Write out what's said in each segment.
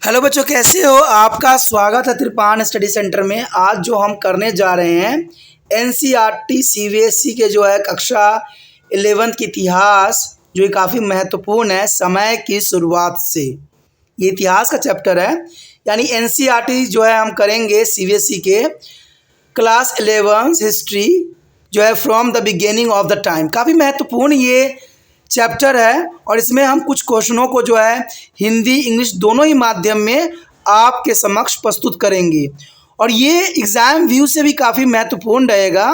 Hello बच्चों, कैसे हो? आपका स्वागत है त्रिपान स्टडी सेंटर में। आज जो हम करने जा रहे हैं एनसीईआरटी सीबीएसई के जो है कक्षा 11th की इतिहास, जो काफ़ी महत्वपूर्ण है समय की शुरुआत से। ये इतिहास का चैप्टर है, यानी एनसीईआरटी जो है हम करेंगे सीबीएसई के क्लास 11 हिस्ट्री जो है from the beginning of the time. काफ़ी महत्वपूर्ण ये चैप्टर है और इसमें हम कुछ क्वेश्चनों को जो है हिंदी इंग्लिश दोनों ही माध्यम में आपके समक्ष प्रस्तुत करेंगे और ये एग्ज़ाम व्यू से भी काफ़ी महत्वपूर्ण रहेगा।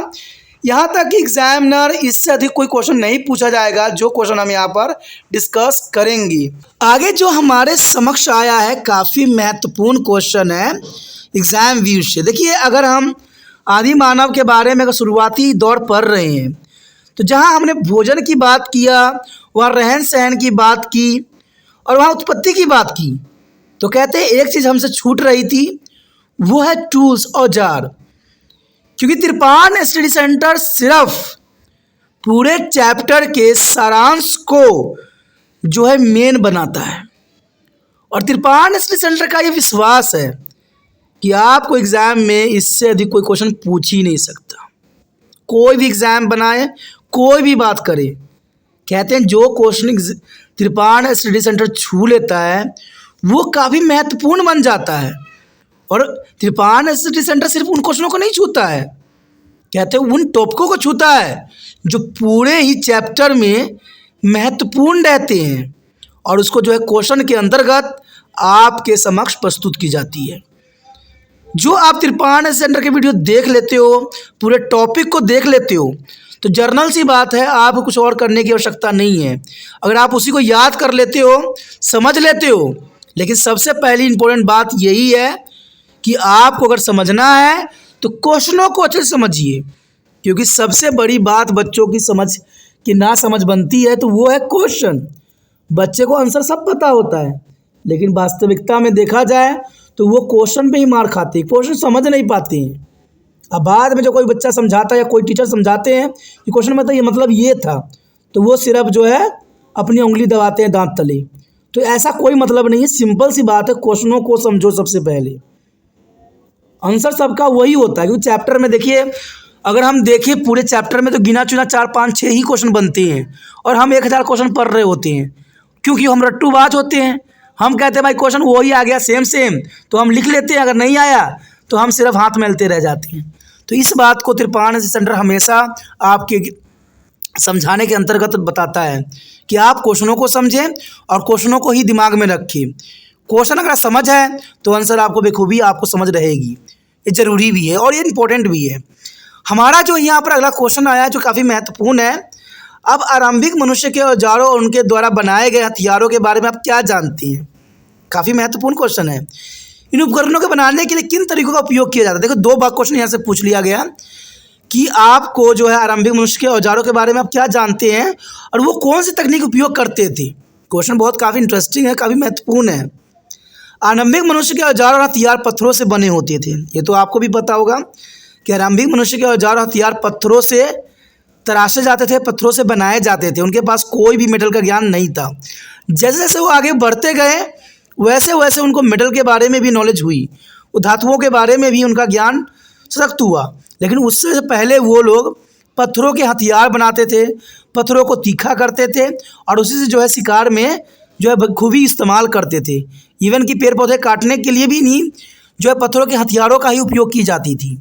यहाँ तक कि एग्जामिनर इससे अधिक कोई क्वेश्चन नहीं पूछा जाएगा जो क्वेश्चन हम यहाँ पर डिस्कस करेंगे। आगे जो हमारे समक्ष आया है काफ़ी महत्वपूर्ण क्वेश्चन है एग्ज़ाम व्यू से। देखिए, अगर हम आदि मानव के बारे में अगर शुरुआती दौर पढ़ रहे हैं तो जहाँ हमने भोजन की बात किया, वहाँ रहन सहन की बात की और वहाँ उत्पत्ति की बात की, तो कहते हैं एक चीज़ हमसे छूट रही थी, वो है टूल्स, औजार। क्योंकि त्रिपान स्टडी सेंटर सिर्फ पूरे चैप्टर के सारांश को जो है मेन बनाता है और त्रिपान स्टडी सेंटर का ये विश्वास है कि आपको एग्ज़ाम में इससे अधिक कोई क्वेश्चन पूछ ही नहीं सकता। कोई भी एग्ज़ाम बनाए, कोई भी बात करे, कहते हैं जो क्वेश्चन त्रिपान स्टडी सेंटर छू लेता है वो काफ़ी महत्वपूर्ण बन जाता है। और त्रिपान स्टडी सेंटर सिर्फ उन क्वेश्चनों को नहीं छूता है, कहते हैं उन टॉपिकों को छूता है जो पूरे ही चैप्टर में महत्वपूर्ण रहते हैं और उसको जो है क्वेश्चन के अंतर्गत आपके समक्ष प्रस्तुत की जाती है। जो आप त्रिपान सेंटर के वीडियो देख लेते हो, पूरे टॉपिक को देख लेते हो, तो जर्नल सी बात है, आपको कुछ और करने की आवश्यकता नहीं है। अगर आप उसी को याद कर लेते हो, समझ लेते हो, लेकिन सबसे पहली इंपॉर्टेंट बात यही है कि आपको अगर समझना है तो क्वेश्चनों को अच्छे से समझिए, क्योंकि सबसे बड़ी बात बच्चों की समझ की ना समझ बनती है तो वो है क्वेश्चन। बच्चे को आंसर सब पता होता है, लेकिन वास्तविकता में देखा जाए तो वो क्वेश्चन पे ही मार खाते हैं, क्वेश्चन समझ नहीं पाते हैं। अब बाद में जो कोई बच्चा समझाता है या कोई टीचर समझाते हैं कि क्वेश्चन मतलब ये मतलब ये था, तो वो सिर्फ जो है अपनी उंगली दबाते हैं दांत तले। तो ऐसा कोई मतलब नहीं है, सिंपल सी बात है, क्वेश्चनों को समझो सबसे पहले। आंसर सबका वही होता है, क्योंकि चैप्टर में देखिए, अगर हम देखें पूरे चैप्टर में तो गिना चुना 4 5 6 ही क्वेश्चन बनते हैं और हम 1000 क्वेश्चन पढ़ रहे होते हैं, क्योंकि हम रट्टूबाज होते हैं। हम कहते हैं भाई क्वेश्चन वही आ गया सेम सेम, तो हम लिख लेते हैं, अगर नहीं आया तो हम सिर्फ हाथ मेलते रह जाते हैं। तो इस बात को त्रिपान सेंटर हमेशा आपके समझाने के अंतर्गत बताता है कि आप क्वेश्चनों को समझें और क्वेश्चनों को ही दिमाग में रखें। क्वेश्चन अगर समझ है तो आंसर आपको बेखूबी आपको समझ रहेगी। ये ज़रूरी भी है और ये इम्पोर्टेंट भी है। हमारा जो यहाँ पर अगला क्वेश्चन आया है जो काफ़ी महत्वपूर्ण है, अब आरंभिक मनुष्य के औजारों और उनके द्वारा बनाए गए हथियारों के बारे में आप क्या जानती हैं? काफ़ी महत्वपूर्ण क्वेश्चन है। इन उपकरणों के बनाने के लिए किन तरीकों का उपयोग किया जाता है? देखो, 2 बार क्वेश्चन यहाँ से पूछ लिया गया कि आपको जो है आरंभिक मनुष्य के औजारों के बारे में आप क्या जानते हैं और वो कौन सी तकनीक उपयोग करते थे। क्वेश्चन बहुत काफ़ी इंटरेस्टिंग है, काफ़ी महत्वपूर्ण है। आरंभिक मनुष्य के औजार और हथियार पत्थरों से बने होते थे। ये तो आपको भी पता होगा कि आरंभिक मनुष्य के औजार और हथियार पत्थरों से तराशे जाते थे, पत्थरों से बनाए जाते थे। उनके पास कोई भी मेटल का ज्ञान नहीं था। जैसे जैसे वो आगे बढ़ते गए वैसे वैसे उनको मेटल के बारे में भी नॉलेज हुई, धातुओं के बारे में भी उनका ज्ञान सशक्त हुआ। लेकिन उससे पहले वो लोग पत्थरों के हथियार बनाते थे, पत्थरों को तीखा करते थे और उसी से जो है शिकार में जो है बखूबी इस्तेमाल करते थे। इवन कि पेड़ पौधे काटने के लिए भी नहीं, जो है पत्थरों के हथियारों का ही उपयोग की जाती थी।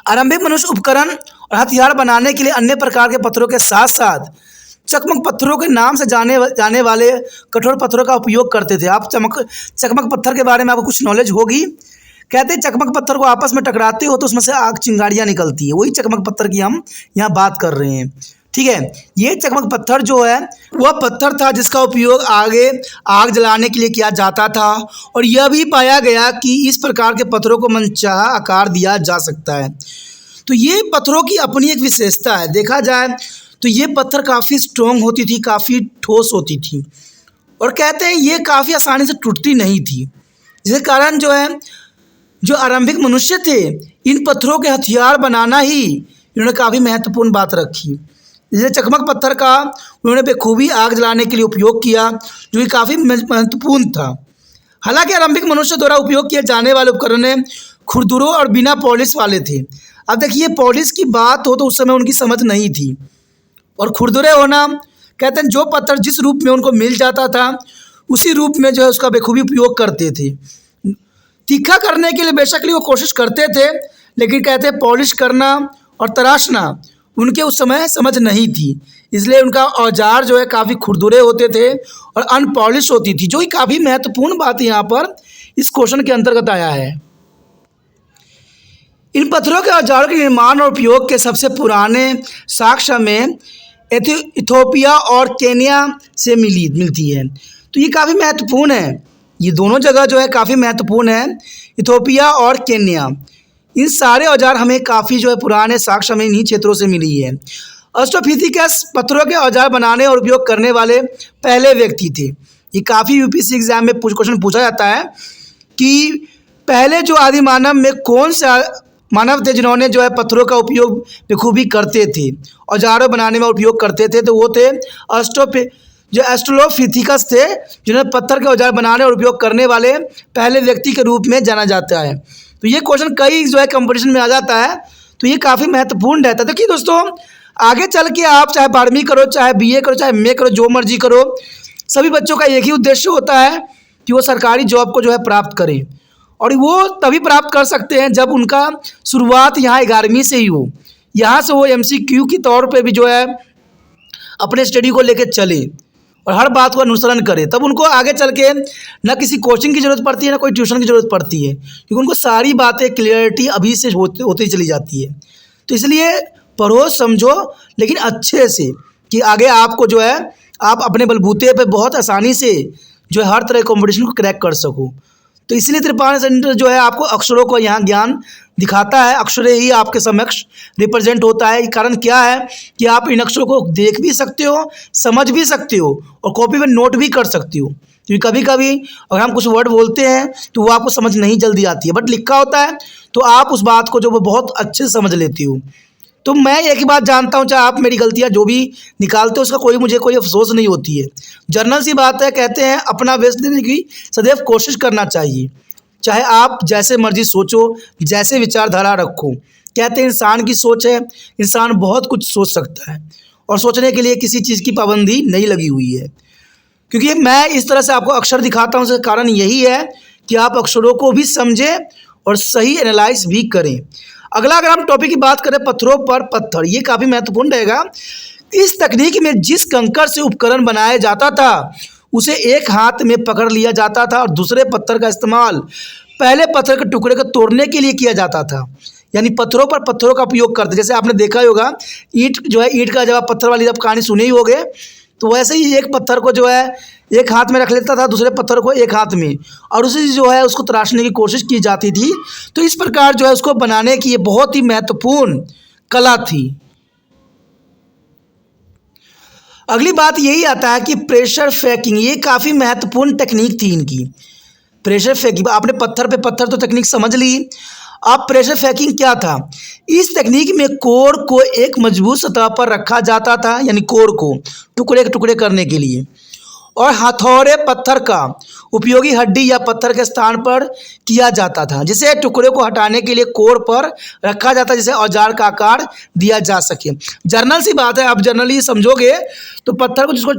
आरंभिक मनुष्य उपकरण और हथियार बनाने के लिए अन्य प्रकार के पत्थरों के साथ साथ चकमक पत्थरों के नाम से जाने वाले कठोर पत्थरों का उपयोग करते थे। आप चकमक पत्थर के बारे में आपको कुछ नॉलेज होगी। कहते हैं चकमक पत्थर को आपस में टकराते हो तो उसमें से आग चिंगारियाँ निकलती है, वही चकमक पत्थर की हम यहाँ बात कर रहे हैं। ठीक है, ये चकमक पत्थर जो है वह पत्थर था जिसका उपयोग आगे आग जलाने के लिए किया जाता था और यह भी पाया गया कि इस प्रकार के पत्थरों को मनचाहा आकार दिया जा सकता है। तो ये पत्थरों की अपनी एक विशेषता है। देखा जाए तो ये पत्थर काफ़ी स्ट्रॉन्ग होती थी, काफ़ी ठोस होती थी और कहते हैं ये काफ़ी आसानी से टूटती नहीं थी, जिसके कारण जो है जो आरंभिक मनुष्य थे इन पत्थरों के हथियार बनाना ही इन्होंने काफ़ी महत्वपूर्ण बात रखी। जैसे चकमक पत्थर का उन्होंने बेखूबी आग जलाने के लिए उपयोग किया, जो कि काफ़ी महत्वपूर्ण था। हालांकि आरंभिक मनुष्य द्वारा उपयोग किए जाने वाले उपकरण खुरदुरों और बिना पॉलिश वाले थे। अब देखिए पॉलिश की बात हो तो उस समय उनकी समझ नहीं थी। और खुरदुरे होना कहते हैं जो पत्थर जिस रूप में उनको मिल जाता था उसी रूप में जो है उसका बखूबी उपयोग करते थे। तीखा करने के लिए बेशक वो कोशिश करते थे, लेकिन कहते हैं पॉलिश करना और तराशना उनके उस समय समझ नहीं थी, इसलिए उनका औजार जो है काफ़ी खुरदुरे होते थे और अनपॉलिश होती थी, जो कि काफ़ी महत्वपूर्ण बात यहाँ पर इस क्वेश्चन के अंतर्गत आया है। इन पत्थरों के औजारों के निर्माण और उपयोग के सबसे पुराने साक्ष्य में इथियोपिया और केन्या से मिलती है। तो ये काफ़ी महत्वपूर्ण है, ये दोनों जगह जो है काफ़ी महत्वपूर्ण है, इथियोपिया और केन्या। इन सारे औजार हमें काफ़ी जो है पुराने साक्ष्य में इन्हीं क्षेत्रों से मिली है। ऑस्ट्रोपिथिकस पत्थरों के औजार बनाने और उपयोग करने वाले पहले व्यक्ति थे। ये काफ़ी यूपीएससी एग्जाम में क्वेश्चन पूछा जाता है कि पहले जो आदि मानव में कौन सा मानव थे जिन्होंने जो है पत्थरों का उपयोग बखूबी करते थे, औजारों बनाने में उपयोग करते थे। तो वो थे ऑस्ट्रोलोपिथिकस थे, जिन्होंने पत्थर के औजार बनाने और उपयोग करने वाले पहले व्यक्ति के रूप में जाना जाता है। तो ये क्वेश्चन कई जो है कंपटीशन में आ जाता है, तो ये काफ़ी महत्वपूर्ण रहता है। देखिए दोस्तों, आगे चल के आप चाहे 12वीं करो, चाहे बीए करो, चाहे एमए करो, जो मर्जी करो, सभी बच्चों का एक ही उद्देश्य होता है कि वो सरकारी जॉब को जो है प्राप्त करें। और वो तभी प्राप्त कर सकते हैं जब उनका शुरुआत यहाँ 11वीं से ही हो, यहाँ से वो एमसीक्यू के तौर पे भी जो है अपने स्टडी को लेकर चले और हर बात को अनुसरण करें। तब उनको आगे चल के ना किसी कोचिंग की ज़रूरत पड़ती है, ना कोई ट्यूशन की ज़रूरत पड़ती है, क्योंकि उनको सारी बातें क्लियरिटी अभी से होती चली जाती है। तो इसलिए पढ़ो समझो, लेकिन अच्छे से, कि आगे आपको जो है आप अपने बलबूते पे बहुत आसानी से जो है हर तरह के कॉम्पिटिशन को क्रैक कर सको। तो इसलिए त्रिपाठी सेंटर जो है आपको अक्षरों को यहाँ ज्ञान दिखाता है, अक्षरे ही आपके समक्ष रिप्रेजेंट होता है। कारण क्या है कि आप इन अक्षरों को देख भी सकते हो, समझ भी सकते हो और कॉपी में नोट भी कर सकते हो। क्योंकि कभी कभी अगर हम कुछ वर्ड बोलते हैं तो वो आपको समझ नहीं जल्दी आती है, बट लिखा होता है तो आप उस बात को जो वो बहुत अच्छे से समझ लेती हो। तो मैं एक ही बात जानता हूँ, चाहे आप मेरी गलतियाँ जो भी निकालते हो उसका मुझे कोई अफसोस नहीं होती है। जनरल सी बात है, कहते हैं अपना बेस्ट देने की सदैव कोशिश करना चाहिए, चाहे आप जैसे मर्जी सोचो, जैसे विचारधारा रखो। कहते हैं इंसान की सोच है, इंसान बहुत कुछ सोच सकता है और सोचने के लिए किसी चीज़ की पाबंदी नहीं लगी हुई है। क्योंकि मैं इस तरह से आपको अक्षर दिखाता हूँ, उसका कारण यही है कि आप अक्षरों को भी समझें और सही एनालाइज भी करें। अगला अगर हम टॉपिक की बात करें पत्थरों पर पत्थर, ये काफ़ी महत्वपूर्ण रहेगा। इस तकनीक में जिस कंकड़ से उपकरण बनाया जाता था उसे एक हाथ में पकड़ लिया जाता था और दूसरे पत्थर का इस्तेमाल पहले पत्थर के टुकड़े को तोड़ने के लिए किया जाता था। यानी पत्थरों पर पत्थरों का उपयोग करते, जैसे आपने देखा ही होगा ईंट जो है, ईंट का जब आप पत्थर वाली जब कहानी सुने ही होगे, तो वैसे ही एक पत्थर को जो है एक हाथ में रख लेता था, दूसरे पत्थर को एक हाथ में, और उसे जो है उसको तराशने की कोशिश की जाती थी। तो इस प्रकार जो है उसको बनाने की ये बहुत ही महत्वपूर्ण कला थी। अगली बात यही आता है कि प्रेशर फेकिंग, ये काफ़ी महत्वपूर्ण टेक्निक थी इनकी। प्रेशर फेकिंग, आपने पत्थर पे पत्थर तो टेक्निक समझ ली, अब प्रेशर फेकिंग क्या था। इस टेक्निक में कोर को एक मजबूत सतह पर रखा जाता था, यानी कोर को टुकड़े के टुकड़े करने के लिए, और हथौड़े पत्थर का उपयोगी हड्डी या पत्थर के स्थान पर किया जाता था, जिसे टुकड़े को हटाने के लिए कोर पर रखा जाता, जिसे औजार का आकार दिया जा सके। जर्नल सी बात है, आप जर्नली समझोगे तो पत्थर को जिसको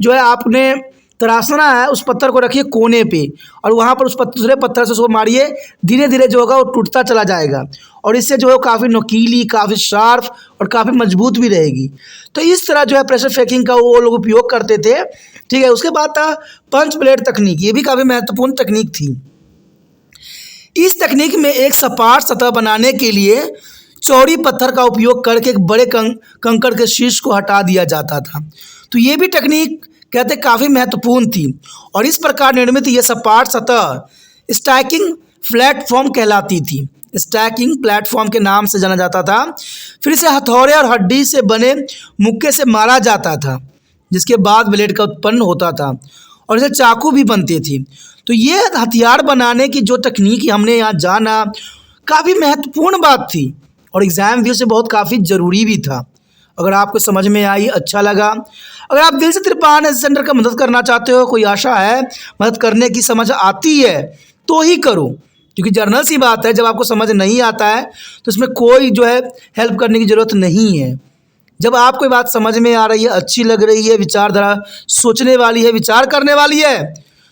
जो है आपने तराशना है, उस पत्थर को रखिए कोने पे और वहाँ पर उस दूसरे पत्थर से उसको मारिए, धीरे धीरे जो होगा वो टूटता चला जाएगा और इससे जो है काफ़ी नुकीली, काफ़ी शार्प और काफ़ी मजबूत भी रहेगी। तो इस तरह जो है प्रेशर फेकिंग का वो लोग उपयोग करते थे। ठीक है, उसके बाद था पंच प्लेट तकनीक, ये भी काफ़ी महत्वपूर्ण तकनीक थी। इस तकनीक में एक सपाट सतह बनाने के लिए चौड़ी पत्थर का उपयोग करके एक बड़े कंकड़ के शीर्ष को हटा दिया जाता था। तो ये भी तकनीक कहते काफ़ी महत्वपूर्ण थी और इस प्रकार निर्मित यह सपाट सतह स्टैकिंग प्लेटफॉर्म कहलाती थी। स्टैकिंग प्लेटफॉर्म के नाम से जाना जाता था। फिर इसे हथौड़े और हड्डी से बने मुक्के से मारा जाता था, जिसके बाद ब्लेड का उत्पन्न होता था और इसे चाकू भी बनते थे। तो ये हथियार बनाने की जो तकनीक हमने यहाँ जाना, काफ़ी महत्वपूर्ण बात थी और एग्ज़ाम व्यू से बहुत काफ़ी ज़रूरी भी था। अगर आपको समझ में आई, अच्छा लगा, अगर आप दिल से त्रिपान एनसी सेंटर का मदद करना चाहते हो, कोई आशा है, मदद करने की समझ आती है तो ही करो, क्योंकि जर्नल सी बात है, जब आपको समझ नहीं आता है तो इसमें कोई जो है हेल्प करने की ज़रूरत नहीं है। जब आपको कोई बात समझ में आ रही है, अच्छी लग रही है, विचारधारा सोचने वाली है, विचार करने वाली है,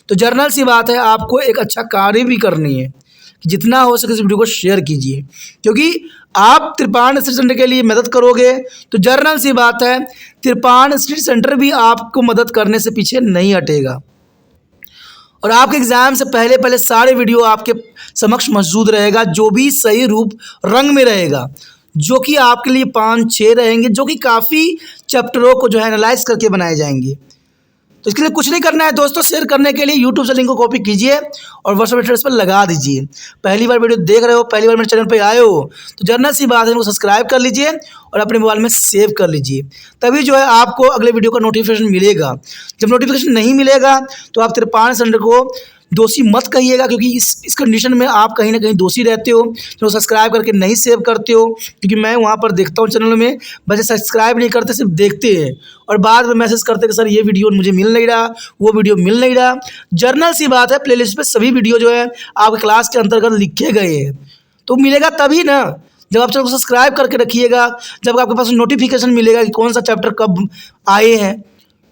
तो जर्नल सी बात है आपको एक अच्छा कार्य भी करनी है कि जितना हो सके इस वीडियो को शेयर कीजिए, क्योंकि आप त्रिपान स्टडी सेंटर के लिए मदद करोगे तो जर्नल सी बात है त्रिपान स्टडी सेंटर भी आपको मदद करने से पीछे नहीं हटेगा और आपके एग्ज़ाम से पहले पहले सारे वीडियो आपके समक्ष मौजूद रहेगा, जो भी सही रूप रंग में रहेगा, जो कि आपके लिए 5-6 रहेंगे, जो कि काफ़ी चैप्टरों को जो है एनालाइज करके बनाए जाएंगे। तो इसके लिए कुछ नहीं करना है दोस्तों, शेयर करने के लिए यूट्यूब से लिंक को कॉपी कीजिए और व्हाट्सएप स्टेटस पर लगा दीजिए। पहली बार वीडियो देख रहे हो, पहली बार मेरे चैनल पे आए हो, तो जर्नल सी बात है इनको सब्सक्राइब कर लीजिए और अपने मोबाइल में सेव कर लीजिए, तभी जो है आपको अगले वीडियो का नोटिफिकेशन मिलेगा। जब नोटिफिकेशन नहीं मिलेगा तो आप त्रिपान सेंटर को दोषी मत कहिएगा, क्योंकि इस कंडीशन में आप कहीं ना कहीं दोषी रहते हो, तो सब्सक्राइब करके नहीं सेव करते हो, क्योंकि मैं वहाँ पर देखता हूँ चैनल में बच्चे सब्सक्राइब नहीं करते, सिर्फ देखते हैं और बाद में मैसेज करते कि सर ये वीडियो मुझे मिल नहीं रहा, वो वीडियो मिल नहीं रहा। जर्नल सी बात है, प्लेलिस्ट पे सभी वीडियो जो है आपके क्लास के अंतर्गत लिखे गए हैं, तो मिलेगा तभी ना जब आप चैनल को सब्सक्राइब करके रखिएगा, जब आपके पास नोटिफिकेशन मिलेगा कि कौन सा चैप्टर कब आए हैं।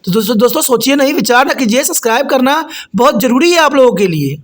तो दोस्तों सोचिए नहीं, विचार ना कीजिए, सब्सक्राइब करना बहुत ज़रूरी है आप लोगों के लिए।